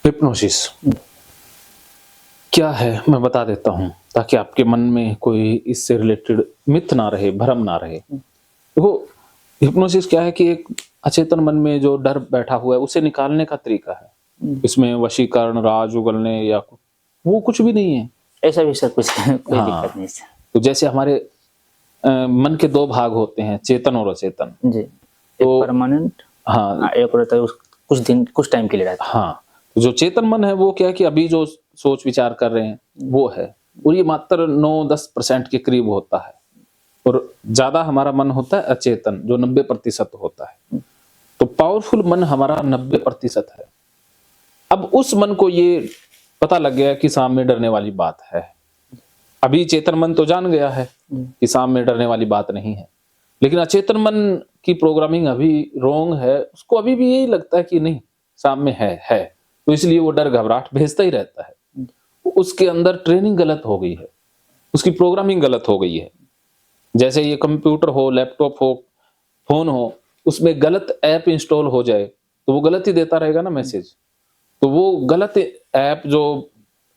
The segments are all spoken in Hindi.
हिप्नोसिस क्या है मैं बता देता हूँ, ताकि आपके मन में कोई इससे रिलेटेड मिथ ना रहे, भ्रम ना रहे। देखो, हिप्नोसिस क्या है कि एक अचेतन मन में जो डर बैठा हुआ है उसे निकालने का तरीका है। इसमें वशीकरण, राज उगलने या वो कुछ भी नहीं है। ऐसा भी सर कुछ कोई हाँ, दिक्कत नहीं सर। तो जैसे हमारे मन के दो भाग होते हैं, चेतन और अचेतन। जी, एक परमानेंट, हाँ, एक रहता है कुछ दिन कुछ टाइम के लिए रहता है। हाँ, तो जो चेतन मन है वो क्या है कि अभी जो सोच विचार कर रहे हैं वो है, और ये मात्र 9-10% के करीब होता है, और ज्यादा हमारा मन होता है अचेतन जो 90% होता है। तो पावरफुल मन हमारा 90% है। अब उस मन को ये पता लग गया कि सांप में डरने वाली बात है। अभी चेतन मन तो जान गया है कि सांप में डरने वाली बात नहीं है, लेकिन अचेतन मन की प्रोग्रामिंग अभी रोंग है। उसको अभी भी यही लगता है कि नहीं, सांप में है, तो इसलिए वो डर घबराहट भेजता ही रहता है। उसके अंदर ट्रेनिंग गलत हो गई है, उसकी प्रोग्रामिंग गलत हो गई है। जैसे ये कंप्यूटर हो, लैपटॉप हो, फोन हो, उसमें गलत ऐप इंस्टॉल हो जाए तो वो गलत ही देता रहेगा ना मैसेज। तो वो गलत ऐप जो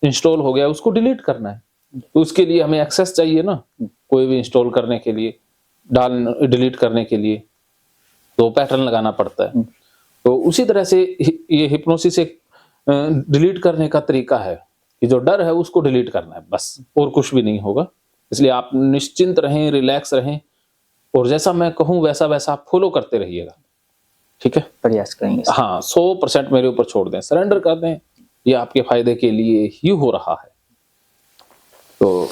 इंस्टॉल हो गया उसको डिलीट करना है, तो उसके लिए हमें एक्सेस चाहिए ना, कोई भी इंस्टॉल करने के लिए, डिलीट करने के लिए तो पैटर्न लगाना पड़ता है। तो उसी तरह से ये हिप्नोसिस एक डिलीट करने का तरीका है कि जो डर है उसको डिलीट करना है, बस, और कुछ भी नहीं होगा। इसलिए आप निश्चिंत रहें, रिलैक्स रहें, और जैसा मैं कहूँ वैसा वैसा आप फॉलो करते रहिएगा। ठीक है, प्रयास करेंगे। हाँ, 100% मेरे ऊपर छोड़ दें, सरेंडर कर दें, ये आपके फायदे के लिए ही हो रहा है। तो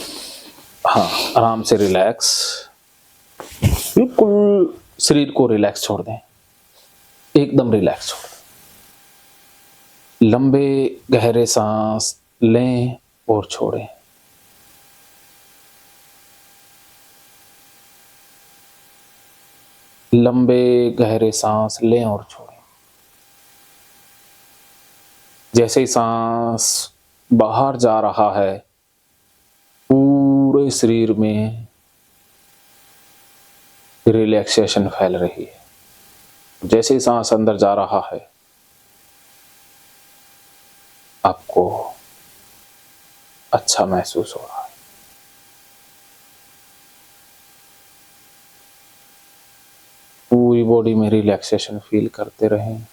हाँ, आराम से रिलैक्स, बिल्कुल शरीर को रिलैक्स छोड़ दें, एकदम रिलैक्स छोड़ दें। लंबे गहरे सांस लें और छोड़ें। लंबे गहरे सांस लें और छोड़ें। जैसे ही सांस बाहर जा रहा है, पूरे शरीर में रिलैक्सेशन फैल रही है। जैसे ही सांस अंदर जा रहा है, आपको अच्छा महसूस हो रहा है। पूरी बॉडी में रिलैक्सेशन फील करते रहें।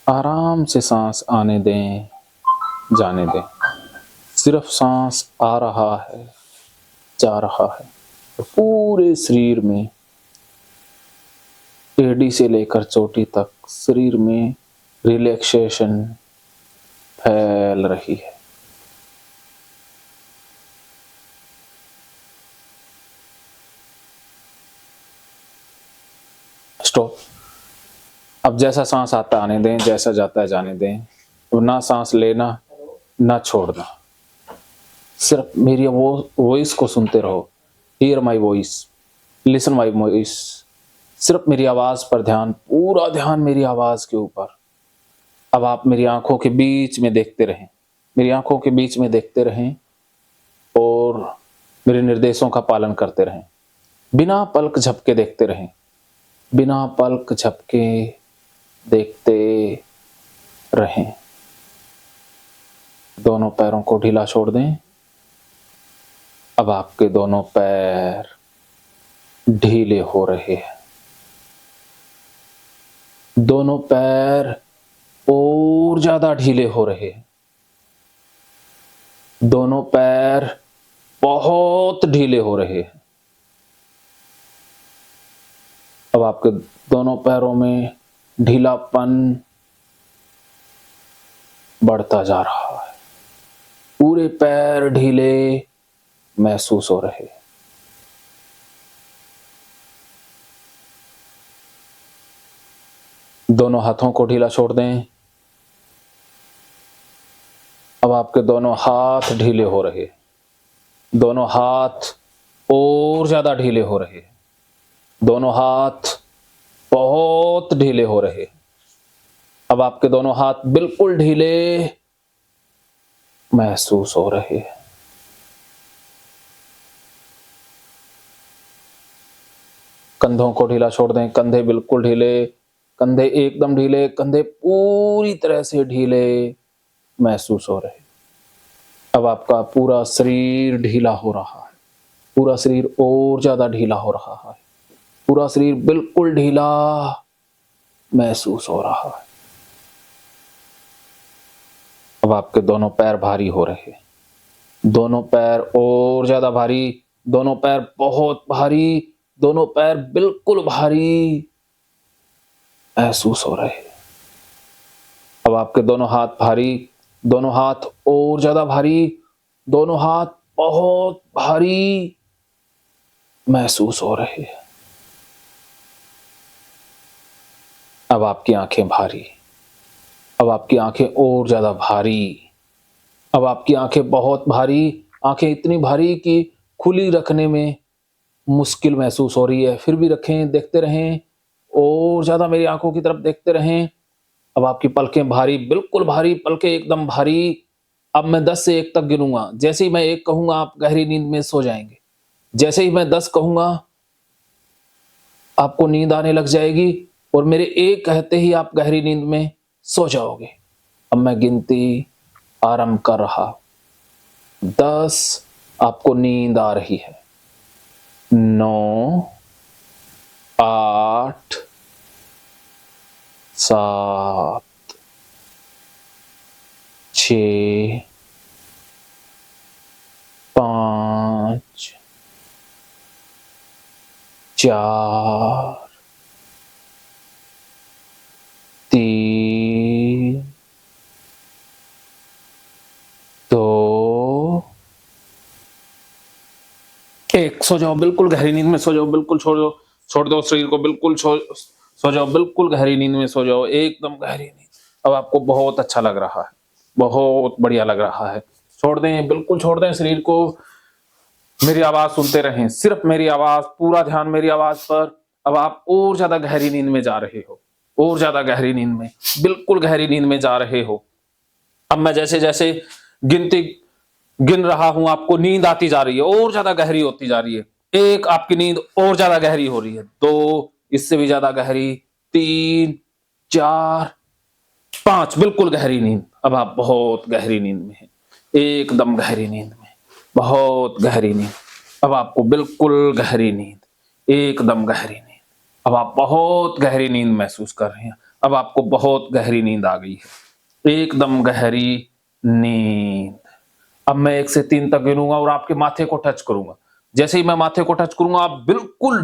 आराम से सांस आने दें, जाने दें। सिर्फ सांस आ रहा है, जा रहा है, तो पूरे शरीर में, एड़ी से लेकर चोटी तक शरीर में रिलैक्सेशन फैल रही है। स्टॉप। अब जैसा सांस आता आने दें, जैसा जाता है जाने दें। तो ना सांस लेना ना छोड़ना, सिर्फ मेरी वो वॉइस को सुनते रहो। Here my voice, listen my voice. सिर्फ मेरी आवाज पर ध्यान, पूरा ध्यान मेरी आवाज के ऊपर। अब आप मेरी आंखों के बीच में देखते रहें, मेरी आंखों के बीच में देखते रहें, और मेरे निर्देशों का पालन करते रहें। बिना पलक झपके देखते रहें, बिना पलक झपके देखते रहें। दोनों पैरों को ढीला छोड़ दें। अब आपके दोनों पैर ढीले हो रहे हैं। दोनों पैर और ज्यादा ढीले हो रहे हैं। दोनों पैर बहुत ढीले हो रहे हैं। अब आपके दोनों पैरों में ढीलापन बढ़ता जा रहा है। पूरे पैर ढीले महसूस हो रहे हैं। दोनों हाथों को ढीला छोड़ दें। अब आपके दोनों हाथ ढीले हो रहे हैं। दोनों हाथ और ज्यादा ढीले हो रहे हैं। दोनों हाथ बहुत ढीले हो रहे हैं। अब आपके दोनों हाथ बिल्कुल ढीले महसूस हो रहे हैं। कंधों को ढीला छोड़ दें। कंधे बिल्कुल ढीले, कंधे एकदम ढीले, कंधे पूरी तरह से ढीले महसूस हो रहे। अब आपका पूरा शरीर ढीला हो रहा है, पूरा शरीर और ज्यादा ढीला हो रहा है, पूरा शरीर बिल्कुल ढीला महसूस हो रहा है। अब आपके दोनों पैर भारी हो रहे, दोनों पैर और ज्यादा भारी, दोनों पैर बहुत भारी, दोनों पैर बिल्कुल भारी महसूस हो रहे। अब आपके दोनों हाथ भारी, दोनों हाथ और ज्यादा भारी, दोनों हाथ बहुत भारी महसूस हो रहे हैं। अब आपकी आंखें भारी, अब आपकी आंखें और ज्यादा भारी, अब आपकी आंखें बहुत भारी, आंखें इतनी भारी कि खुली रखने में मुश्किल महसूस हो रही है। फिर भी रखें, देखते रहें, और ज्यादा मेरी आंखों की तरफ देखते रहें। अब आपकी पलकें भारी, बिल्कुल भारी, पलकें एकदम भारी। अब मैं 10 से 1 तक गिनूंगा, जैसे ही मैं 1 कहूंगा आप गहरी नींद में सो जाएंगे। जैसे ही मैं 10 कहूंगा आपको नींद आने लग जाएगी, और मेरे 1 कहते ही आप गहरी नींद में सो जाओगे। अब मैं गिनती आरंभ कर रहा। 10 आपको नींद आ रही है। 9, 8, 7, 6, 5, 4, 3, 2, 1। सो जाओ, बिल्कुल गहरी नींद में सो जाओ, बिल्कुल छोड़ दो शरीर को, बिल्कुल सो जाओ, बिल्कुल गहरी नींद में सो जाओ, एकदम गहरी नींद। अब आपको बहुत अच्छा लग रहा है, बहुत बढ़िया लग रहा है। छोड़ दें, बिल्कुल छोड़ दें शरीर को। मेरी आवाज सुनते रहें, सिर्फ मेरी आवाज, पूरा ध्यान मेरी आवाज पर। अब आप और ज्यादा गहरी नींद में जा रहे हो, और ज्यादा गहरी नींद में, बिल्कुल गहरी नींद में जा रहे हो। अब मैं जैसे जैसे गिन रहा हूं, आपको नींद आती जा रही है, और ज्यादा गहरी होती जा रही है। 1, आपकी नींद और ज्यादा गहरी हो रही है। 2, इससे भी ज्यादा गहरी। 3, 4, 5, बिल्कुल गहरी नींद। अब आप बहुत गहरी नींद में हैं, एकदम गहरी नींद में, बहुत गहरी नींद। अब आपको बिल्कुल गहरी नींद, एकदम गहरी नींद। अब आप बहुत गहरी नींद महसूस कर रहे हैं। अब आपको बहुत गहरी नींद आ गई है, एकदम गहरी नींद। अब मैं 1 से 3 तक गिनूंगा और आपके माथे को टच करूंगा। जैसे ही मैं माथे को टच करूंगा आप बिल्कुल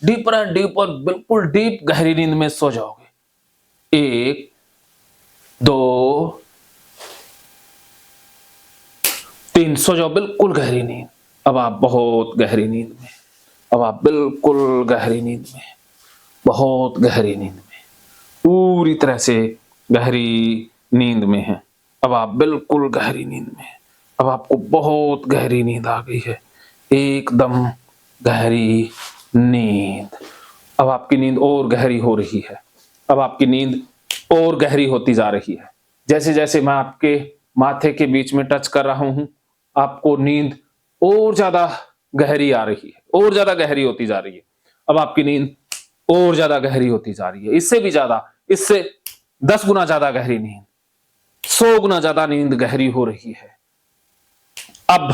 डीपर एंड डीपर, बिल्कुल डीप गहरी नींद में सो जाओगे। 1, 2, 3, सो जाओ, बिल्कुल गहरी नींद। अब आप बहुत गहरी नींद में, अब आप बिल्कुल गहरी नींद में, बहुत गहरी नींद में, पूरी तरह से गहरी नींद में हैं। अब आप बिल्कुल गहरी नींद में, अब आपको बहुत गहरी नींद आ गई है, एकदम गहरी नींद। अब आपकी नींद और गहरी हो रही है, अब आपकी नींद और गहरी होती जा रही है। जैसे जैसे मैं आपके माथे के बीच में टच कर रहा हूं, आपको नींद और ज्यादा गहरी आ रही है, और ज्यादा गहरी होती जा रही है। अब आपकी नींद और ज्यादा गहरी होती जा रही है, इससे भी ज्यादा, इससे 10 गुना ज्यादा गहरी नींद, 100 गुना ज्यादा नींद गहरी हो रही है। अब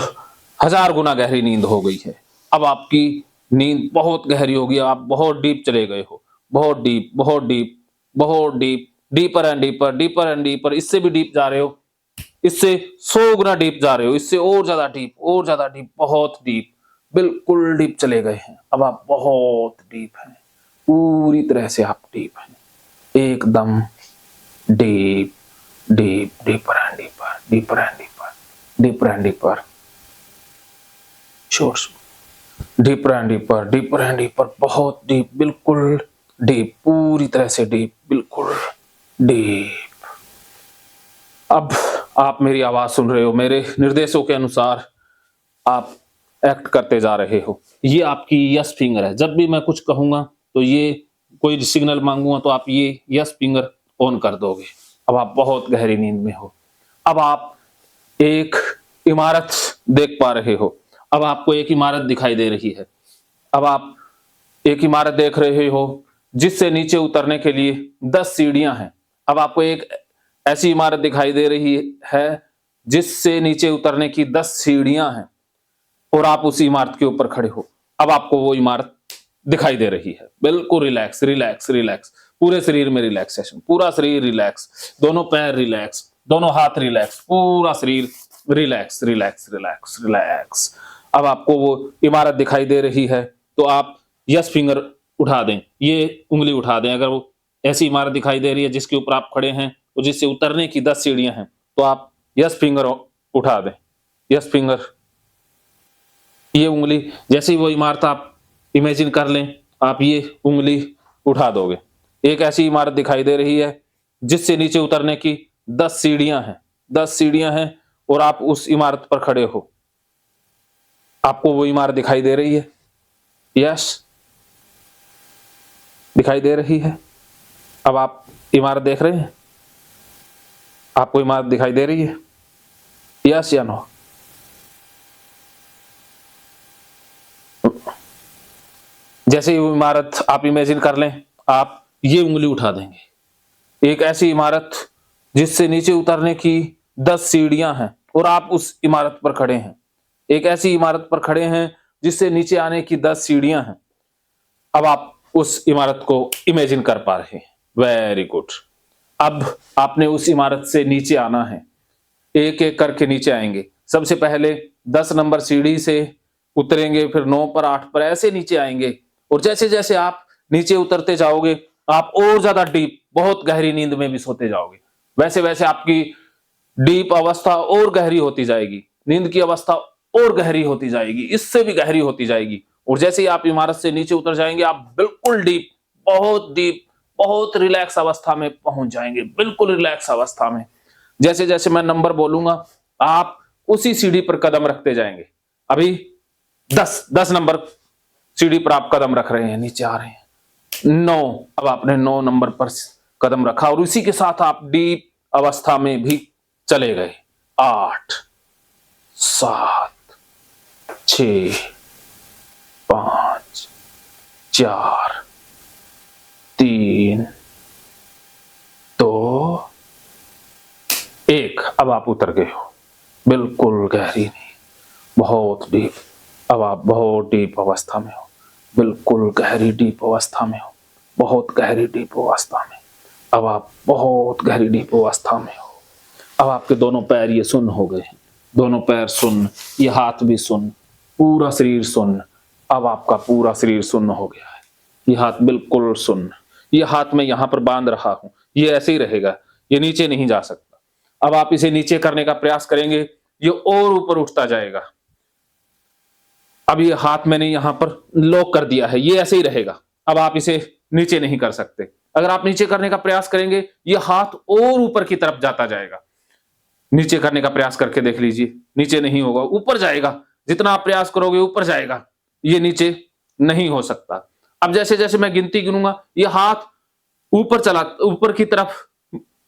1000 गुना गहरी नींद हो गई है। अब आपकी नींद बहुत गहरी होगी, आप बहुत डीप चले गए हो, बहुत डीप, बहुत डीप, बहुत deep, deeper and deeper, deeper and deeper, इससे भी डीप जा रहे हो, इससे 100 गुना डीप जा रहे हो, इससे और ज्यादा डीप, और ज्यादा डीप, बहुत डीप, बिल्कुल डीप चले गए हैं। अब आप बहुत डीप हैं, पूरी तरह से आप डीप हैं, एकदम deep, deep, deeper and deeper, deeper and deeper, deeper and deeper, sure, deeper and deeper, deeper and deeper, बहुत डीप, बिल्कुल डीप, पूरी तरह से डीप, बिल्कुल डीप। अब आप मेरी आवाज सुन रहे हो, मेरे निर्देशों के अनुसार आप एक्ट करते जा रहे हो। ये आपकी यस फिंगर है। जब भी मैं कुछ कहूंगा तो ये कोई सिग्नल मांगूंगा तो आप ये यस फिंगर ऑन कर दोगे। अब आप बहुत गहरी नींद में हो। अब आप एक इमारत देख पा रहे हो, अब आपको एक इमारत दिखाई दे रही है। अब आप एक इमारत देख रहे हो, जिससे नीचे उतरने के लिए 10 सीढ़ियां हैं। अब आपको एक ऐसी इमारत दिखाई दे रही है जिससे नीचे उतरने की 10 सीढ़ियां हैं और आप उस इमारत के ऊपर खड़े हो। अब आपको वो इमारत दिखाई दे रही है। बिल्कुल रिलैक्स रिलैक्स रिलैक्स, पूरे शरीर में रिलैक्सेशन, पूरा शरीर रिलैक्स, दोनों पैर रिलैक्स, दोनों हाथ रिलैक्स, पूरा शरीर रिलैक्स रिलैक्स रिलैक्स रिलैक्स। अब आपको वो इमारत दिखाई दे रही है तो आप यस फिंगर उठा दें, ये उंगली उठा दें। अगर वो ऐसी इमारत दिखाई दे रही है जिसके ऊपर आप खड़े हैं और जिससे उतरने की 10 सीढ़ियां हैं तो आप यस फिंगर उठा दें, यस फिंगर। ये उंगली जैसे ही वो इमारत आप इमेजिन कर लें, आप ये उंगली उठा दोगे। एक ऐसी इमारत दिखाई दे रही है जिससे नीचे उतरने की 10 सीढ़ियां हैं, 10 सीढ़ियां हैं और आप उस इमारत पर खड़े हो। आपको वो इमारत दिखाई दे रही है? यस, दिखाई दे रही है। अब आप इमारत देख रहे हैं? आपको इमारत दिखाई दे रही है? यस या नो? जैसे ही वो इमारत आप इमेजिन कर लें, आप ये उंगली उठा देंगे। एक ऐसी इमारत जिससे नीचे उतरने की 10 सीढ़ियां हैं और आप उस इमारत पर खड़े हैं। एक ऐसी इमारत पर खड़े हैं जिससे नीचे आने की 10 सीढ़ियां हैं। अब आप उस इमारत को इमेजिन कर पा रहे हैं। Very good. अब आपने उस इमारत से नीचे आना है, एक एक करके नीचे आएंगे। सबसे पहले 10 नंबर सीढ़ी से उतरेंगे, फिर 9 पर, 8 पर, ऐसे नीचे आएंगे। और जैसे जैसे आप नीचे उतरते जाओगे आप और ज्यादा डीप, बहुत गहरी नींद में भी सोते जाओगे। वैसे वैसे आपकी डीप अवस्था और गहरी होती जाएगी, नींद की अवस्था और गहरी होती जाएगी, इससे भी गहरी होती जाएगी। और जैसे ही आप इमारत से नीचे उतर जाएंगे आप बिल्कुल डीप, बहुत रिलैक्स अवस्था में पहुंच जाएंगे, बिल्कुल रिलैक्स अवस्था में। जैसे जैसे मैं नंबर बोलूंगा आप उसी सीढ़ी पर कदम रखते जाएंगे। अभी 10 नंबर सीढ़ी पर आप कदम रख रहे हैं, नीचे आ रहे हैं। 9, अब आपने 9 नंबर पर कदम रखा और उसी के साथ आप डीप अवस्था में भी चले गए। 8, 7, 6, 5, 4, 3, 2, 1। अब आप उतर गए हो, बिल्कुल गहरी नहीं, बहुत डीप। अब आप बहुत डीप अवस्था में हो, बिल्कुल गहरी डीप अवस्था में हो, बहुत गहरी डीप अवस्था में। अब आप बहुत गहरी डीप अवस्था में हो। अब आपके दोनों पैर ये सुन्न हो गए हैं, दोनों पैर सुन्न, ये हाथ भी सुन्न, पूरा शरीर सुन्न। अब आपका पूरा शरीर सुन्न हो गया है, ये हाथ बिल्कुल सुन्न। ये हाथ मैं यहां पर बांध रहा हूं, ये ऐसे ही रहेगा, ये नीचे नहीं जा सकता। अब आप इसे नीचे करने का प्रयास करेंगे, ये और ऊपर उठता जाएगा। अब ये हाथ मैंने यहां पर लॉक कर दिया है, ये ऐसे ही रहेगा। अब आप इसे नीचे नहीं कर सकते। अगर आप नीचे करने का प्रयास करेंगे ये हाथ और ऊपर की तरफ जाता जाएगा। नीचे करने का प्रयास करके देख लीजिए, नीचे नहीं होगा, ऊपर जाएगा। जितना आप प्रयास करोगे ऊपर जाएगा, ये नीचे नहीं हो सकता। अब जैसे जैसे मैं गिनती गिनूंगा ये हाथ ऊपर की तरफ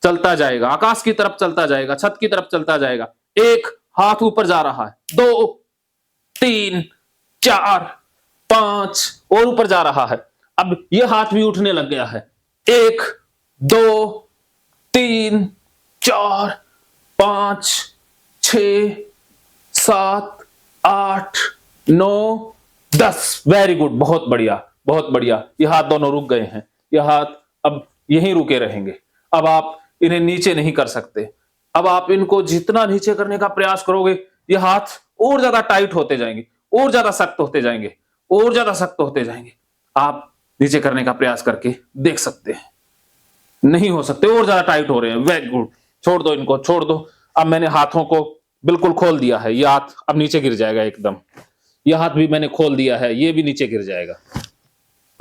चलता जाएगा, आकाश की तरफ चलता जाएगा, छत की तरफ चलता जाएगा। 1 हाथ ऊपर जा रहा है, 2, 3, 4, 5 और ऊपर जा रहा है। अब ये हाथ भी उठने लग गया है। 1, 2, 3, 4, 5, 6, 7, 8, 9, 10। वेरी गुड, बहुत बढ़िया, बहुत बढ़िया। ये हाथ दोनों रुक गए हैं, ये हाथ अब यहीं रुके रहेंगे। अब आप इन्हें नीचे नहीं कर सकते। अब आप इनको जितना नीचे करने का प्रयास करोगे ये हाथ और ज्यादा टाइट होते जाएंगे, और ज्यादा सख्त होते जाएंगे, और ज्यादा सख्त होते जाएंगे। आप नीचे करने का प्रयास करके देख सकते हैं, नहीं हो सकते, और ज्यादा टाइट हो रहे हैं। वेरी गुड, छोड़ दो इनको, छोड़ दो। अब मैंने हाथों को बिल्कुल खोल दिया है, ये हाथ अब नीचे गिर जाएगा एकदम। ये हाथ भी मैंने खोल दिया है, ये भी नीचे गिर जाएगा।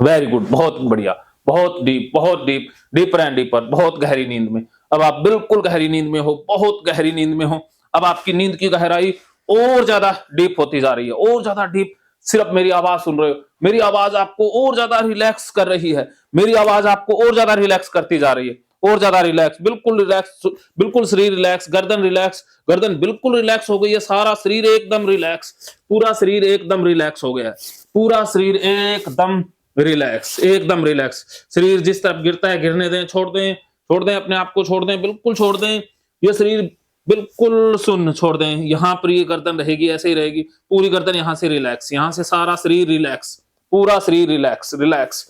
वेरी गुड, बहुत बढ़िया, बहुत डीप, बहुत डीप, डीपर एंड डीपर, बहुत गहरी नींद में। अब आप बिल्कुल गहरी नींद में हो, बहुत गहरी नींद में हो। अब आपकी नींद की गहराई और ज्यादा डीप होती जा रही है, और ज्यादा डीप। सिर्फ मेरी आवाज सुन रहे हो, मेरी आवाज आपको और ज्यादा रिलैक्स कर रही है, मेरी आवाज आपको और ज्यादा रिलैक्स करती जा रही है, और ज्यादा रिलैक्स, बिल्कुल रिलैक्स, बिल्कुल शरीर रिलैक्स, गर्दन रिलैक्स, गर्दन बिल्कुल रिलैक्स हो गई है, सारा शरीर एकदम रिलैक्स, पूरा शरीर एकदम रिलैक्स हो गया है, पूरा शरीर एकदम रिलैक्स, एकदम रिलैक्स। शरीर जिस तरफ गिरता है गिरने दें, छोड़ दें अपने आप को, छोड़ दें, बिल्कुल छोड़ दें। ये शरीर बिल्कुल सुन्न, छोड़ दें। यहाँ पर ये गर्दन रहेगी, ऐसे ही रहेगी, पूरी गर्दन यहाँ से रिलैक्स, यहाँ से सारा शरीर रिलैक्स, पूरा शरीर रिलैक्स रिलैक्स।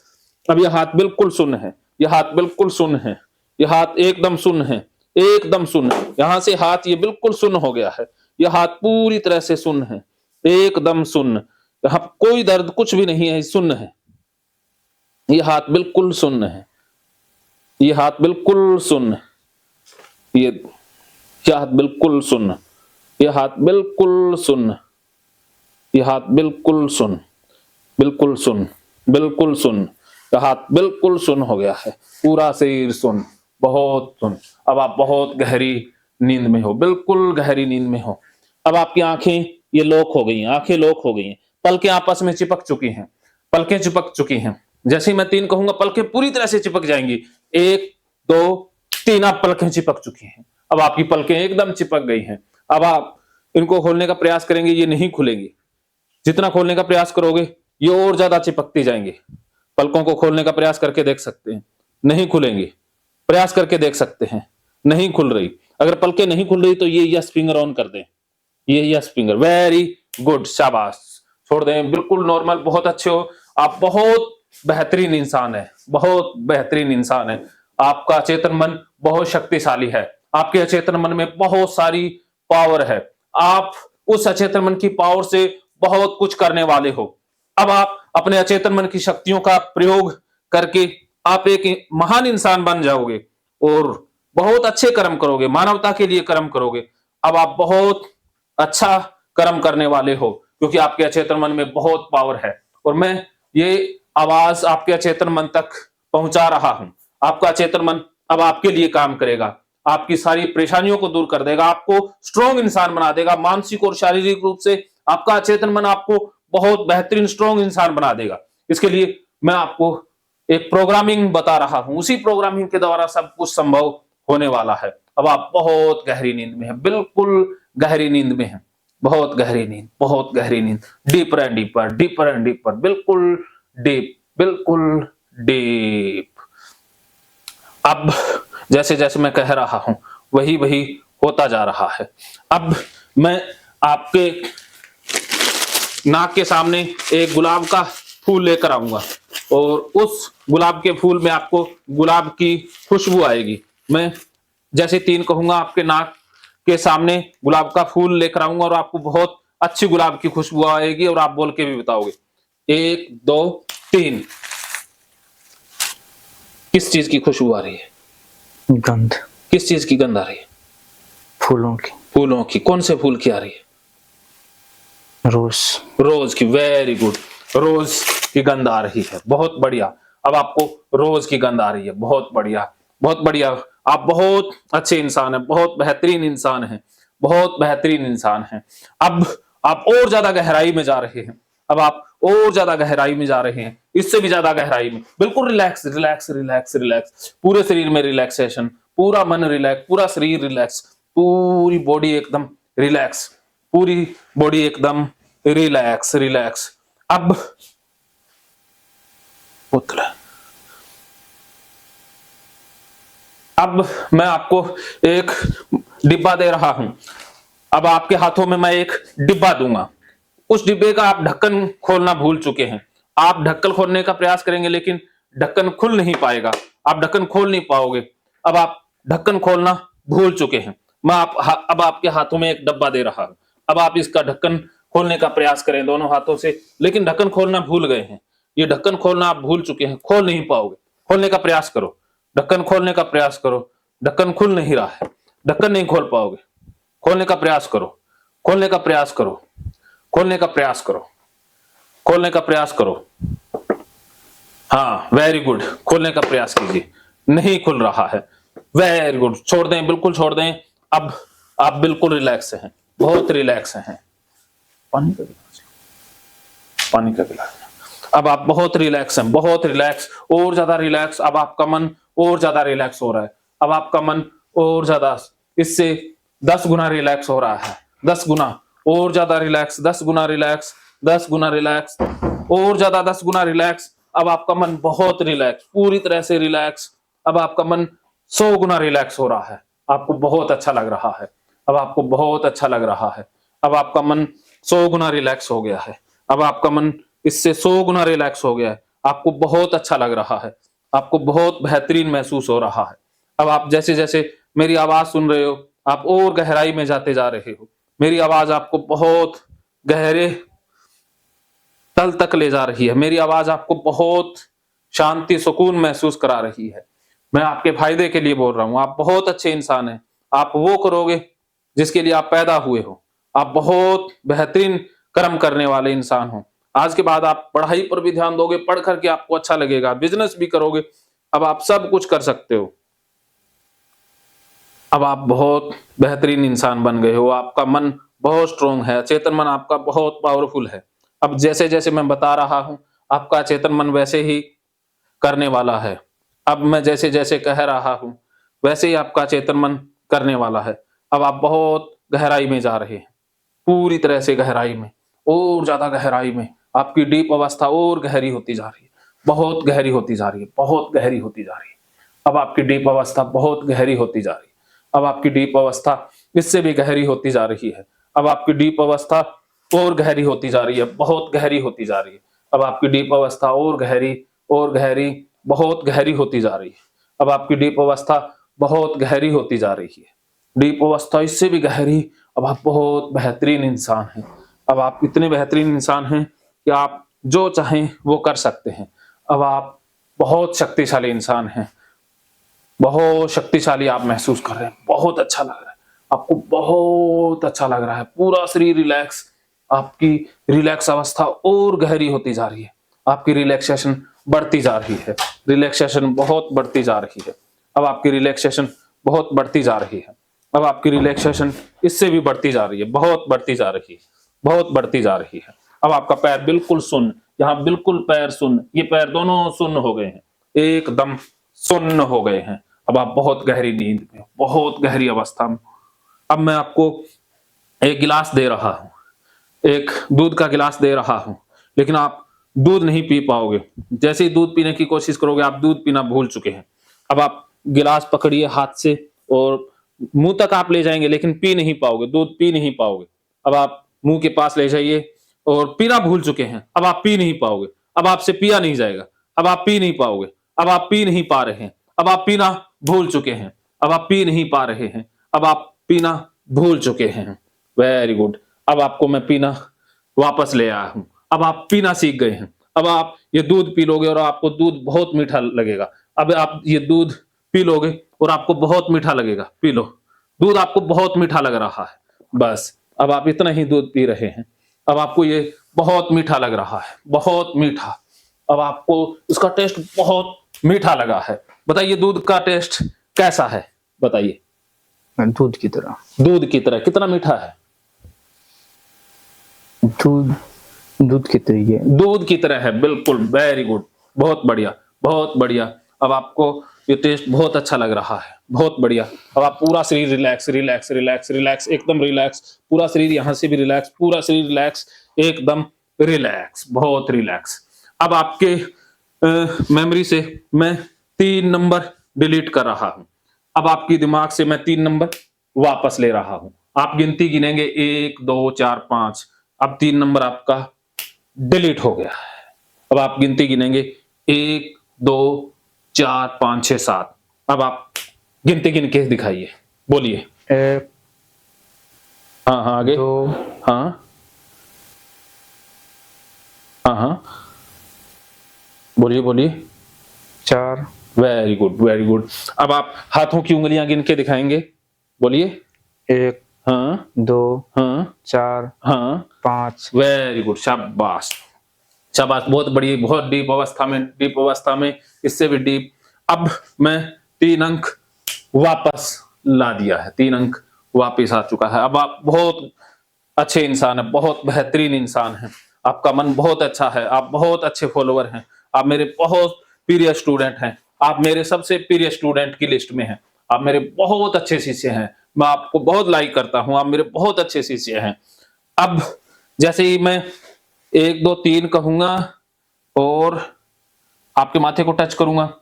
अब ये हाथ बिल्कुल सुन्न है, ये हाथ बिल्कुल सुन्न है, ये हाथ एकदम सुन्न है, एकदम सुन्न। यहाँ से हाथ ये बिल्कुल सुन्न हो गया है, ये हाथ पूरी तरह से सुन्न है, एकदम सुन्न। यहाँ कोई दर्द कुछ भी नहीं है, सुन्न है। ये हाथ बिल्कुल सुन्न है, ये हाथ बिल्कुल सुन्न, ये हाथ बिल्कुल सुन्न, ये हाथ बिल्कुल सुन्न, ये हाथ बिल्कुल सुन्न, बिल्कुल सुन्न, बिल्कुल सुन्न। ये हाथ बिल्कुल सुन्न हो गया है, पूरा शरीर सुन्न, बहुत सुन्न। अब आप बहुत गहरी नींद में हो, बिल्कुल गहरी नींद में हो। अब आपकी आंखें ये लॉक हो गई हैं, आंखें लॉक हो गई हैं, पलकें आपस में चिपक चुकी हैं, पलकें चिपक चुकी हैं। जैसे ही मैं 3 कहूंगा पलकें पूरी तरह से चिपक जाएंगी। 1 2 3, आप पलकें चिपक चुकी हैं। अब आपकी पलकें एकदम चिपक गई हैं। अब आप इनको खोलने का प्रयास करेंगे, ये नहीं खुलेंगी। जितना खोलने का प्रयास करोगे ये और ज्यादा चिपकती जाएंगी। पलकों को खोलने का प्रयास करके देख सकते हैं, नहीं खुलेंगी। प्रयास करके देख सकते हैं, नहीं खुल रही। अगर पलकें नहीं खुल रही तो ये यस फिंगर ऑन कर दें, ये यस फिंगर, वेरी गुड, शाबाश। छोड़ दें, बिल्कुल नॉर्मल, बहुत अच्छे हो आप, बहुत बेहतरीन इंसान है, बहुत बेहतरीन इंसान है। आपका अचेतन मन बहुत शक्तिशाली है, आपके अचेतन मन में बहुत सारी पावर है। आप उस अचेतन मन की पावर से बहुत कुछ करने वाले हो। अब आप अपने अचेतन मन की शक्तियों का प्रयोग करके आप एक महान इंसान बन जाओगे और बहुत अच्छे कर्म करोगे, मानवता के लिए कर्म करोगे। अब आप बहुत अच्छा कर्म करने वाले हो, क्योंकि आपके अचेतन मन में बहुत पावर है। और मैं ये आवाज आपके अचेतन मन तक पहुंचा रहा हूं। आपका अचेतन मन अब आपके लिए काम करेगा, आपकी सारी परेशानियों को दूर कर देगा, आपको स्ट्रॉन्ग इंसान बना देगा, मानसिक और शारीरिक रूप से। आपका अचेतन मन आपको बहुत बेहतरीन स्ट्रॉन्ग इंसान बना देगा। इसके लिए मैं आपको एक प्रोग्रामिंग बता रहा हूं, उसी प्रोग्रामिंग के द्वारा सब कुछ संभव होने वाला है। अब आप बहुत गहरी नींद में हैं, बिल्कुल गहरी नींद में हैं, बहुत गहरी नींद, बहुत गहरी नींद, deeper and deeper, deeper and deeper, बिल्कुल डीप, बिल्कुल डीप। अब जैसे जैसे मैं कह रहा हूं वही वही होता जा रहा है। अब मैं आपके नाक के सामने एक गुलाब का फूल लेकर आऊंगा और उस गुलाब के फूल में आपको गुलाब की खुशबू आएगी। मैं जैसे 3 कहूंगा आपके नाक के सामने गुलाब का फूल लेकर आऊंगा और आपको बहुत अच्छी गुलाब की खुशबू आएगी और आप बोल के भी बताओगे। 1 2 3। किस चीज की खुशबू आ रही है? गंध। किस चीज की गंध आ रही है? फूलों की। फूलों की। कौन से फूल की आ रही है? रोज। रोज की, वेरी गुड, रोज की गंध आ रही है, बहुत बढ़िया। अब आपको रोज की गंध आ रही है, बहुत बढ़िया, बहुत बढ़िया। आप बहुत अच्छे इंसान हैं, बहुत बेहतरीन इंसान हैं, बहुत बेहतरीन इंसान हैं। अब आप और ज्यादा गहराई में जा रहे हैं, अब आप और ज्यादा गहराई में जा रहे हैं, इससे भी ज्यादा गहराई में। बिल्कुल रिलैक्स रिलैक्स रिलैक्स रिलैक्स, पूरे शरीर में रिलैक्सेशन, पूरा मन रिलैक्स, पूरा शरीर रिलैक्स, पूरी बॉडी एकदम रिलैक्स, पूरी बॉडी एकदम रिलैक्स रिलैक्स। अब अब मैं आपको एक डिब्बा दे रहा हूं। अब आपके हाथों में मैं एक डिब्बा दूंगा, उस डिब्बे का आप ढक्कन खोलना भूल चुके हैं। आप ढक्कन खोलने का प्रयास करेंगे लेकिन ढक्कन खुल नहीं पाएगा, आप ढक्कन खोल नहीं पाओगे। अब आप ढक्कन खोलना भूल चुके हैं। मैं अब आपके हाथों में एक डब्बा दे रहा हूं। अब आप इसका ढक्कन खोलने का प्रयास करें दोनों हाथों से, लेकिन ढक्कन खोलना भूल गए हैं। ये ढक्कन खोलना आप भूल चुके हैं, खोल नहीं पाओगे। खोलने का प्रयास करो, ढक्कन खोलने का प्रयास करो। ढक्कन खुल नहीं रहा है, ढक्कन नहीं खोल पाओगे। खोलने का प्रयास करो, खोलने का प्रयास करो, खोलने का प्रयास करो, खोलने का प्रयास करो। हाँ, वेरी गुड, खोलने का प्रयास कीजिए। नहीं खुल रहा है, वेरी गुड, छोड़ दें, बिल्कुल छोड़ दें। अब आप बिल्कुल रिलैक्स हैं, बहुत रिलैक्स हैं। पानी का गिलास, पानी का गिलास। अब आप बहुत रिलैक्स हैं, बहुत रिलैक्स, और ज्यादा रिलैक्स। अब आपका मन और ज्यादा रिलैक्स हो रहा है, अब आपका मन और ज्यादा इससे 10 गुना रिलैक्स हो रहा है, 10 गुना और ज्यादा रिलैक्स, 10 गुना रिलैक्स, 10 गुना रिलैक्स, और ज्यादा 10 गुना रिलैक्स। अब आपका मन बहुत रिलैक्स, पूरी तरह से रिलैक्स। अब आपका मन 100 गुना रिलैक्स हो रहा है। आपको बहुत अच्छा लग रहा है। अब आपको बहुत अच्छा लग रहा है। अब आपका मन 100 गुना रिलैक्स हो गया है। अब आपका मन इससे 100 गुना रिलैक्स हो गया है। आपको बहुत अच्छा लग रहा है। आपको बहुत बेहतरीन महसूस हो रहा है। अब आप जैसे-जैसे मेरी आवाज़ सुन रहे हो, आप और गहराई में जाते जा रहे हो। मेरी आवाज़ आपको बहुत गहरे तल तक ले जा रही है। मेरी आवाज़ आपको बहुत शांति, सुकून महसूस करा रही है। मैं आपके फ़ायदे के लिए बोल रहा हूँ। आप बहुत अच्छे इंसान हैं। आप वो करोगे जिसके लिए आप पैदा हुए हो। आप बहुत बेहतरीन कर्म करने वाले इंसान हो। आज के बाद आप पढ़ाई पर भी ध्यान दोगे, पढ़ कर के आपको अच्छा लगेगा, बिज़नेस भी करोगे। अब आप सब कुछ कर सकते हो। अब आप बहुत बेहतरीन इंसान बन गए हो। आपका मन बहुत स्ट्रॉन्ग है। चेतन मन आपका बहुत पावरफुल है। अब जैसे-जैसे मैं बता रहा हूँ, आपका चेतन मन वैसे ही करने वाला है। अब मैं जैसे-जैसे कह रहा हूँ, वैसे ही आपका चेतन मन करने वाला है। अब आप बहुत गहराई में जा रहे हैं, पूरी तरह से गहराई में, और ज़्यादा गहराई में। आपकी डीप अवस्था और गहरी होती जा रही है, बहुत गहरी होती जा रही है, बहुत गहरी होती जा रही है। अब आपकी डीप अवस्था बहुत गहरी होती जा रही है। अब आपकी डीप अवस्था इससे भी गहरी होती जा रही है। अब आपकी डीप अवस्था और गहरी होती जा रही है, बहुत गहरी होती जा रही है। अब आपकी डीप अवस्था और गहरी, बहुत गहरी होती जा रही है। अब आपकी डीप अवस्था बहुत गहरी होती जा रही है। डीप अवस्था इससे भी गहरी। अब आप बहुत बेहतरीन इंसान हैं। अब आप इतने बेहतरीन इंसान हैं कि आप जो चाहें वो कर सकते हैं। अब आप बहुत शक्तिशाली इंसान हैं। बहुत शक्तिशाली आप महसूस कर रहे हैं। बहुत अच्छा लग रहा है। आपको बहुत अच्छा लग रहा है। पूरा शरीर रिलैक्स, आपकी रिलैक्स अवस्था और गहरी होती जा रही है। आपकी रिलैक्सेशन बढ़ती जा रही है। रिलैक्सेशन बहुत बढ़ती जा रही है। अब आपकी रिलैक्सेशन बहुत बढ़ती जा रही है। अब आपकी रिलैक्सेशन इससे भी बढ़ती जा रही है, बहुत बढ़ती जा रही है, बहुत बढ़ती जा रही है। अब आपका पैर बिल्कुल सुन्न, यहाँ बिल्कुल पैर सुन्न, ये पैर दोनों सुन्न हो गए हैं, एकदम सुन्न हो गए हैं। अब आप बहुत गहरी नींद में, बहुत गहरी अवस्था में। अब मैं आपको एक गिलास दे रहा हूँ, एक दूध का गिलास दे रहा हूँ, लेकिन आप दूध नहीं पी पाओगे। जैसे ही दूध पीने की कोशिश करोगे, आप दूध पीना भूल चुके हैं। अब आप गिलास पकड़िए हाथ से और मुंह तक आप ले जाएंगे, लेकिन पी नहीं पाओगे, दूध पी नहीं पाओगे। अब आप मुंह के पास ले जाइए और पीना भूल चुके हैं। अब आप पी नहीं पाओगे। अब आपसे पिया नहीं जाएगा। अब आप पी नहीं पाओगे। अब आप पी नहीं पा रहे हैं। अब आप पीना भूल चुके हैं। अब आप पी नहीं पा रहे हैं। अब आप पीना भूल चुके हैं। Very good. अब आपको मैं पीना वापस ले आया हूं। अब आप पीना सीख गए हैं। अब आप ये दूध पी लोगे और आपको दूध बहुत मीठा लगेगा। अब आप ये दूध पी लोगे और आपको बहुत मीठा लगेगा। पी लो, दूध आपको बहुत मीठा लग रहा है। बस अब आप इतना ही दूध पी रहे हैं। अब आपको ये बहुत मीठा लग रहा है, बहुत मीठा। अब आपको उसका टेस्ट बहुत मीठा लगा है। बताइए दूध का टेस्ट कैसा है? बताइए। दूध की तरह। दूध की तरह। कितना मीठा है? दूध दूध की तरह है। दूध की तरह है, बिल्कुल। वेरी गुड, बहुत बढ़िया, बहुत बढ़िया। अब आपको ये टेस्ट बहुत अच्छा लग रहा है, बहुत बढ़िया। अब आप पूरा शरीर रिलैक्स, रिलैक्स, रिलैक्स, रिलैक्स, एकदम रिलैक्स। पूरा शरीर यहाँ से भी रिलैक्स, पूरा शरीर रिलैक्स, एकदम रिलैक्स, बहुत रिलैक्स। अब आपके मेमोरी से मैं 3 नंबर डिलीट कर रहा हूं। अब आपकी दिमाग से मैं 3 नंबर वापस ले रहा हूं। आप गिनती गिनेंगे 1 2 4 5। अब 3 नंबर आपका डिलीट हो गया है। अब आप गिनती गिनेंगे 1 2 4 5 6 7। अब आप गिनती गिन के दिखाइए, बोलिए। 1 हाँ हाँ, आगे। 2 हाँ हाँ हाँ, बोलिए बोलिए। 4 वेरी गुड, वेरी गुड। अब आप हाथों की उंगलियां गिन के दिखाएंगे, बोलिए। 1 हाँ 2 हाँ 4 हाँ, 5। वेरी गुड, शाबाश, शाबाश, बहुत बढ़िया, बहुत डीप अवस्था में, डीप अवस्था में, इससे भी डीप। अब मैं 3 अंक वापस ला दिया है, 3 अंक वापस आ चुका है। अब आप बहुत अच्छे इंसान हैं, बहुत बेहतरीन इंसान हैं। आपका मन बहुत अच्छा है, आप बहुत अच्छे फॉलोवर हैं, आप मेरे बहुत प्रिय स्टूडेंट हैं, आप मेरे सबसे प्रिय स्टूडेंट की लिस्ट में हैं, आप मेरे बहुत अच्छे शिष्य हैं, मैं आपको बहुत लाइक करता हूं, आप मेरे बहुत अच्छे शिष्य हैं। अब जैसे ही मैं 1 2 3 कहूंगा और आपके माथे को टच करूंगा,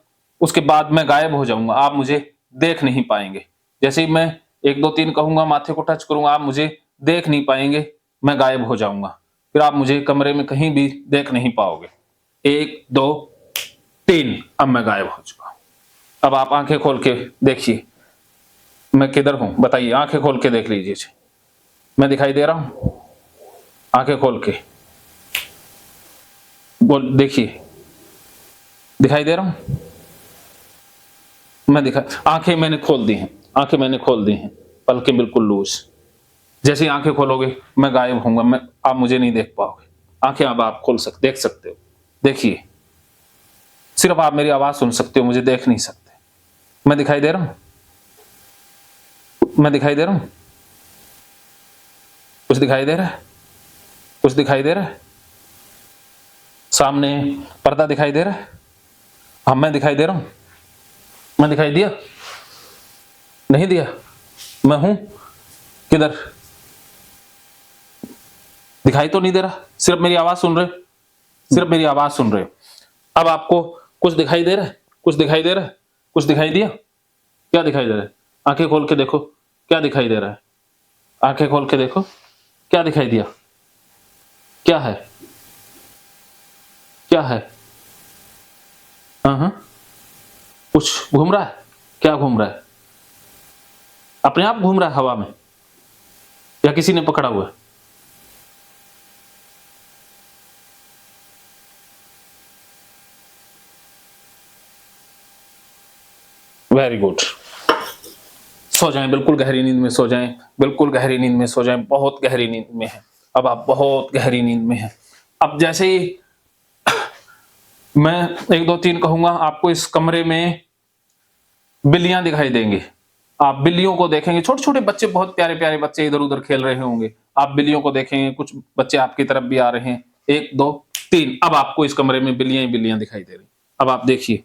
उसके बाद मैं गायब हो जाऊंगा, आप मुझे देख नहीं पाएंगे। जैसे ही मैं 1 2 3 कहूंगा, माथे को टच करूंगा, आप मुझे देख नहीं पाएंगे, मैं गायब हो जाऊंगा। फिर आप मुझे कमरे में कहीं भी देख नहीं पाओगे। 1 2 3, अब मैं गायब हो चुका हूं। अब आप आंखें खोल के देखिए मैं किधर हूं, बताइए। आंखें खोल के देख लीजिए, मैं दिखाई दे रहा हूं? आंखें खोल के बोल, देखिए दिखाई दे रहा हूं? आंखें मैंने खोल दी हैं, आंखें मैंने खोल दी हैं, पलकें बिल्कुल लूज। जैसे ही आंखें खोलोगे मैं गायब होऊंगा, मैं आप मुझे नहीं देख पाओगे। आंखें अब आप देख सकते हो। देखिए, सिर्फ आप मेरी आवाज सुन सकते हो, मुझे देख नहीं सकते। मैं दिखाई दे रहा हूं? मैं दिखाई दे रहा हूं? कुछ दिखाई दे रहा है? कुछ दिखाई दे रहा है? सामने पर्दा दिखाई दे रहा है? हाँ, मैं दिखाई दे रहा हूं? मैं दिखाई दिया? नहीं दिया? मैं हूं किधर? दिखाई तो नहीं दे रहा, सिर्फ मेरी आवाज सुन रहे हो, सिर्फ मेरी आवाज सुन रहे हो। अब आपको कुछ दिखाई दे रहा है? कुछ दिखाई दे रहा है? कुछ दिखाई दिया? क्या दिखाई दे रहा है? आंखें खोल के देखो, क्या दिखाई दे रहा है? आंखें खोल के देखो, क्या दिखाई दिया? क्या है? क्या है? हाँ, कुछ घूम रहा है? क्या घूम रहा है? अपने आप घूम रहा है हवा में, या किसी ने पकड़ा हुआ है? Very good. सो जाएं, बिल्कुल गहरी नींद में सो जाएं, बिल्कुल गहरी नींद में सो जाएं, बहुत गहरी नींद में है। अब आप बहुत गहरी नींद में हैं। अब जैसे ही मैं 1 2 3 कहूंगा, आपको इस कमरे में बिल्लियां दिखाई देंगी। आप बिल्लियों को देखेंगे, छोटे छोटे बच्चे, बहुत प्यारे प्यारे बच्चे इधर उधर खेल रहे होंगे। आप बिल्लियों को देखेंगे, कुछ बच्चे आपकी तरफ भी आ रहे हैं। 1 2 3, अब आपको इस कमरे में बिल्लियां ही बिल्लियां दिखाई दे रही। अब आप देखिए,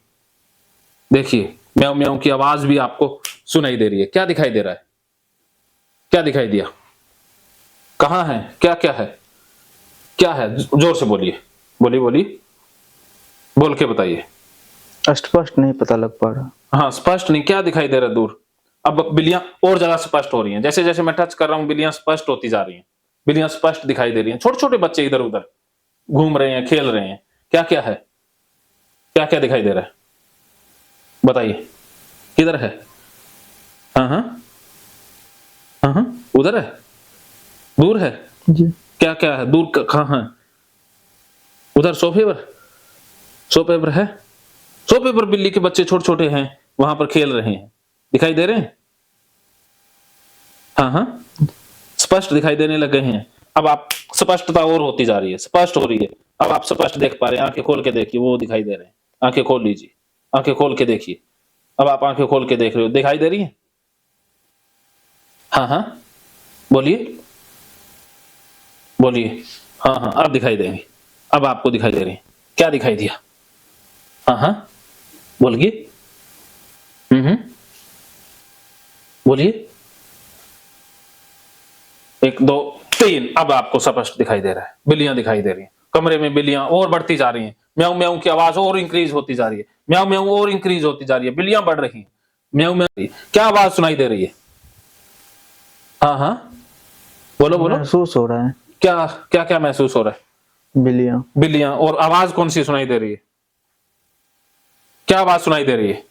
देखिए म्याऊं म्याऊं की आवाज भी आपको सुनाई दे रही है। क्या दिखाई दे रहा है? क्या दिखाई दिया? कहां है? क्या क्या है? क्या है? जोर से बोलिए, बोलिए बोलिए, बोल के बताइए। स्पष्ट नहीं पता लग पा रहा। हाँ, स्पष्ट नहीं, क्या दिखाई दे रहा है दूर? अब बिल्लियां और ज्यादा स्पष्ट हो रही हैं। जैसे जैसे मैं टच कर रहा हूं, बिल्लियां स्पष्ट होती जा रही हैं, बिल्लियां स्पष्ट दिखाई दे रही हैं। छोटे छोटे बच्चे इधर उधर घूम रहे हैं, खेल रहे हैं। क्या क्या है? क्या क्या दिखाई दे रहा है? बताइए, किधर है? हाँ हाँ हाँ हाँ, उधर है? दूर है? जी। क्या क्या है दूर? कहाँ है? उधर सोफे पर? सोफे पर है? सोफे पर बिल्ली के बच्चे छोटे छोटे हैं, वहां पर खेल रहे हैं, दिखाई दे रहे हैं? हाँ हाँ, स्पष्ट दिखाई देने लगे हैं। अब आप, स्पष्टता और होती जा रही है, स्पष्ट हो रही है। अब आप स्पष्ट देख पा रहे हैं। आंखें खोल के देखिए, वो दिखाई दे रहे हैं। आंखें खोल लीजिए, आंखें खोल के देखिए। अब आप आंखें खोल के देख रहे हो, दिखाई दे रही है? हाँ हाँ, बोलिए बोलिए। हाँ हाँ, अब दिखाई देंगी, अब आपको दिखाई दे रही है। क्या दिखाई दिया? हाँ हाँ, बोलिए। बोलिए। 1 2 3, अब आपको स्पष्ट दिखाई दे रहा है, बिल्लियां दिखाई दे रही हैं। कमरे में बिल्लियां और बढ़ती जा रही हैं। म्याऊं म्याऊं की आवाज और इंक्रीज होती जा रही है, म्याऊं म्याऊं और इंक्रीज होती जा रही है, बिल्लियां बढ़ रही हैं। म्याऊं म्याऊं, क्या आवाज सुनाई दे रही है? हाँ हाँ, बोलो बोलो। महसूस हो रहा है। क्या क्या क्या महसूस हो रहा है? बिल्लियां। बिल्लियां। और आवाज कौन सी सुनाई दे रही है? क्या आवाज सुनाई दे रही है?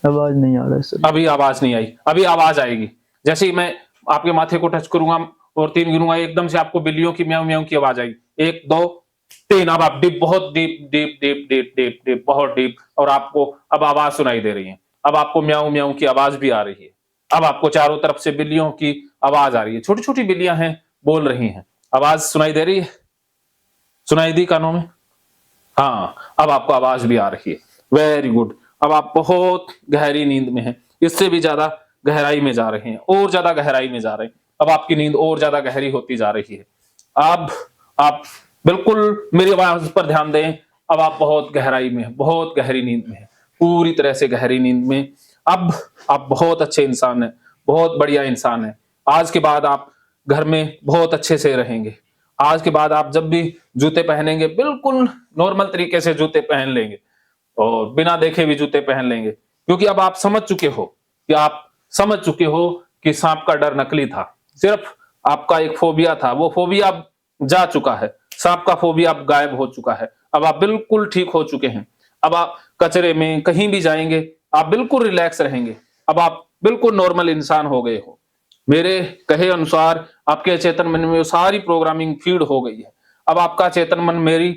आवाज नहीं आ रहा है सर। अभी आवाज नहीं आई, अभी आवाज आएगी। जैसे ही मैं आपके माथे को टच करूंगा और 3 गिनूंगा, एकदम से आपको बिल्लियों की म्याऊं म्याऊं की आवाज आएगी। 1 2 3, अब आप डीप, बहुत deep deep deep deep deep deep, बहुत डीप, और आपको अब आवाज सुनाई दे रही है। अब आपको म्याऊं म्याऊं की आवाज भी आ रही है। अब आपको चारों तरफ से बिल्लियों की आवाज आ रही है। छोटी छोटी बिल्लियां हैं, बोल रही हैं। आवाज सुनाई दे रही है? सुनाई दी कानों में? हाँ, अब आपको आवाज भी आ रही है। Very good. अब आप बहुत गहरी नींद में हैं, इससे भी ज्यादा गहराई में जा रहे हैं, और ज्यादा गहराई में जा रहे हैं। अब आपकी नींद और ज्यादा गहरी होती जा रही है। अब आप बिल्कुल मेरी आवाज पर ध्यान दें। अब आप बहुत गहराई में हैं, बहुत गहरी नींद में हैं, पूरी तरह से गहरी नींद में। अब आप बहुत अच्छे इंसान हैं, बहुत बढ़िया इंसान हैं। आज के बाद आप घर में बहुत अच्छे से रहेंगे। आज के बाद आप जब भी जूते पहनेंगे, बिल्कुल नॉर्मल तरीके से जूते पहन लेंगे। और बिना देखे भी जूते पहन लेंगे, क्योंकि अब आप समझ चुके हो कि सांप का डर नकली था, सिर्फ आपका एक फोबिया था, वो फोबिया अब जा चुका है, सांप का फोबिया अब गायब हो चुका है, अब आप बिल्कुल ठीक हो चुके हैं। अब आप कचरे में कहीं भी जाएंगे आप बिल्कुल रिलैक्स रहेंगे, अब आप बिल्कुल नॉर्मल इंसान हो गए हो। मेरे कहे अनुसार आपके चेतन मन में वो सारी प्रोग्रामिंग फीड हो गई है। अब आपका चेतन मन मेरी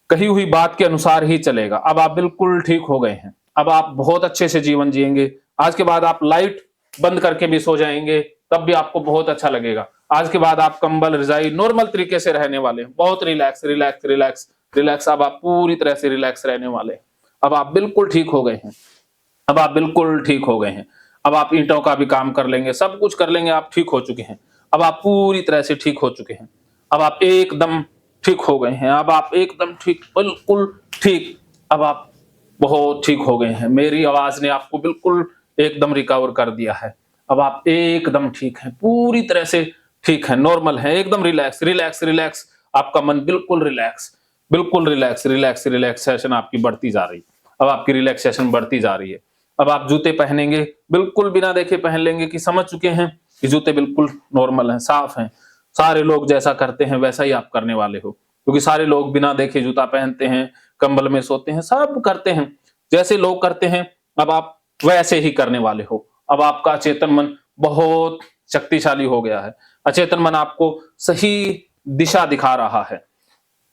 कही हुई बात के अनुसार ही चलेगा। अब आप बिल्कुल ठीक हो गए हैं, अब आप बहुत अच्छे से जीवन जिएंगे। आज के बाद आप लाइट बंद करके भी सो जाएंगे तब भी आपको बहुत अच्छा लगेगा। आज के बाद आप कंबल रजाई नॉर्मल तरीके से रहने वाले हैं, बहुत रिलैक्स रिलैक्स रिलैक्स रिलैक्स। अब आप पूरी तरह से रिलैक्स रहने वाले हैं। अब आप बिल्कुल ठीक हो गए हैं, अब आप बिल्कुल ठीक हो गए हैं। अब आप ईंटों का भी काम कर लेंगे, सब कुछ कर लेंगे, आप ठीक हो चुके हैं। अब आप पूरी तरह से ठीक हो चुके हैं, अब आप एकदम ठीक हो गए हैं, अब आप एकदम ठीक, बिल्कुल ठीक। अब आप बहुत ठीक हो गए हैं, मेरी आवाज ने आपको बिल्कुल एकदम रिकवर कर दिया है। अब आप एकदम ठीक हैं, पूरी तरह से ठीक है, नॉर्मल है, एकदम रिलैक्स रिलैक्स रिलैक्स। आपका मन बिल्कुल रिलैक्स, बिल्कुल रिलैक्स रिलैक्स रिलैक्सेशन आपकी बढ़ती जा रही है। अब आपकी रिलैक्सेशन बढ़ती जा रही है। अब आप जूते पहनेंगे, बिल्कुल बिना देखे पहन लेंगे कि समझ चुके हैं कि जूते बिल्कुल नॉर्मल हैं, साफ हैं। सारे लोग जैसा करते हैं वैसा ही आप करने वाले हो, क्योंकि सारे लोग बिना देखे जूता पहनते हैं, कंबल में सोते हैं, सब करते हैं जैसे लोग करते हैं। अब आप वैसे ही करने वाले हो। अब आपका अचेतन मन बहुत शक्तिशाली हो गया है, अचेतन मन आपको सही दिशा दिखा रहा है।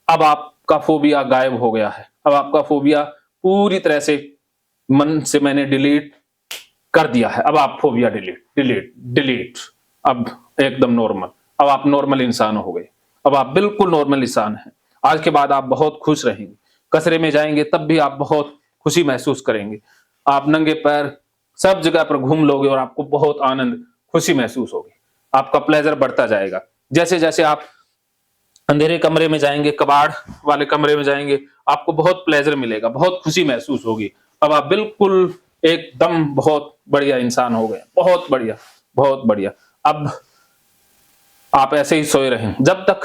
अब आपका फोबिया गायब हो गया है, अब आपका फोबिया पूरी तरह से मन से मैंने डिलीट कर दिया है। अब आप फोबिया डिलीट डिलीट डिलीट, अब एकदम नॉर्मल, अब आप नॉर्मल इंसान हो गए, अब आप बिल्कुल नॉर्मल इंसान हैं। आज के बाद आप बहुत खुश रहेंगे, कचरे में जाएंगे तब भी आप बहुत खुशी महसूस करेंगे। आप नंगे पैर सब जगह पर घूम लोगे और आपको बहुत आनंद खुशी महसूस होगी, आपका प्लेजर बढ़ता जाएगा। जैसे जैसे आप अंधेरे कमरे में जाएंगे, कबाड़ वाले कमरे में जाएंगे, आपको बहुत प्लेजर मिलेगा, बहुत खुशी महसूस होगी। अब आप बिल्कुल एकदम बहुत बढ़िया इंसान हो गए, बहुत बढ़िया बहुत बढ़िया। अब आप ऐसे ही सोए रहें, जब तक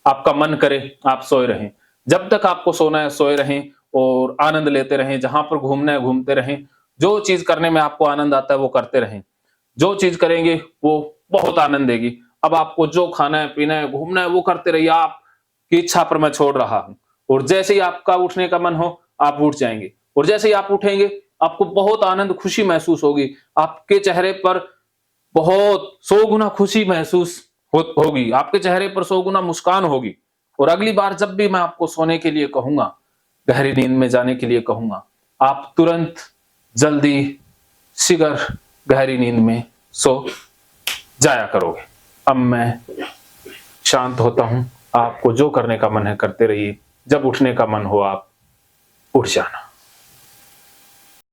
आपका मन करे आप सोए रहें, जब तक आपको सोना है सोए रहें और आनंद लेते रहें। जहां पर घूमना है घूमते रहें, जो चीज करने में आपको आनंद आता है वो करते रहें। जो चीज करेंगे वो बहुत आनंद देगी। अब आपको जो खाना है पीना है घूमना है वो करते रहिए, आपकी इच्छा पर मैं छोड़ रहा हूं। और जैसे ही आपका उठने का मन हो आप उठ जाएंगे, और जैसे ही आप उठेंगे आपको बहुत आनंद खुशी महसूस होगी, आपके चेहरे पर बहुत 100 गुना खुशी महसूस होगी, आपके चेहरे पर 100 गुना मुस्कान होगी। और अगली बार जब भी मैं आपको सोने के लिए कहूंगा, गहरी नींद में जाने के लिए कहूंगा, आप तुरंत जल्दी शीघ्र गहरी नींद में सो जाया करोगे। अब मैं शांत होता हूं, आपको जो करने का मन है करते रहिए, जब उठने का मन हो आप उठ जाना।